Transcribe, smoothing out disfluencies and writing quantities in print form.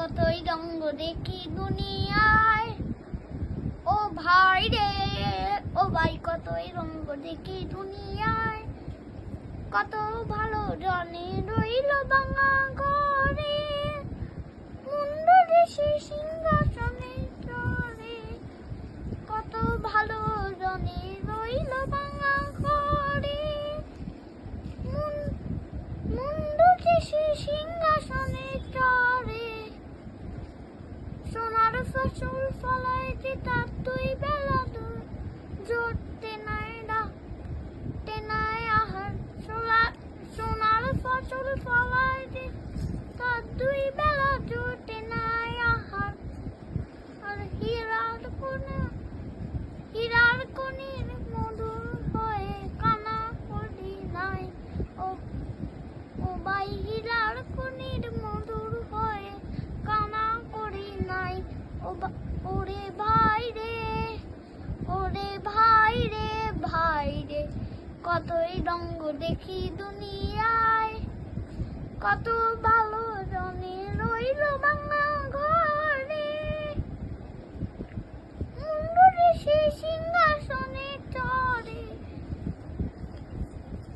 কতই রঙ্গ দেখি দুনিয়ায়। ও ভাই রে ও ভাই, কতই রঙ্গ দেখি দুনিয়ায়। কত ভালো জনে রইল ভাঙা ঘরে, মুন্ড দেশে সিংহাসনে চড়ে। কত ভালো জনে রইল ভাঙা ঘরে, মুন্ড দেশে সিংহাসনে চড়ে। সোনার ফসল ফলাইতে তার দুই বেলা জোটতে নাই নাই আহার। সোনার ফসল ফলাইতে তার দুই বেলা জোটে নাই আহার। আর হীরার কণির মধুর হয়ে কানা করি নাই। ও ভাই, হীরার কণির মধুর হয়ে কানা করি নাই। ওরে ভাই রে ওরে ভাই রে ভাই রে, কতই রঙ্গ দেখি দুনিয়ায়। কত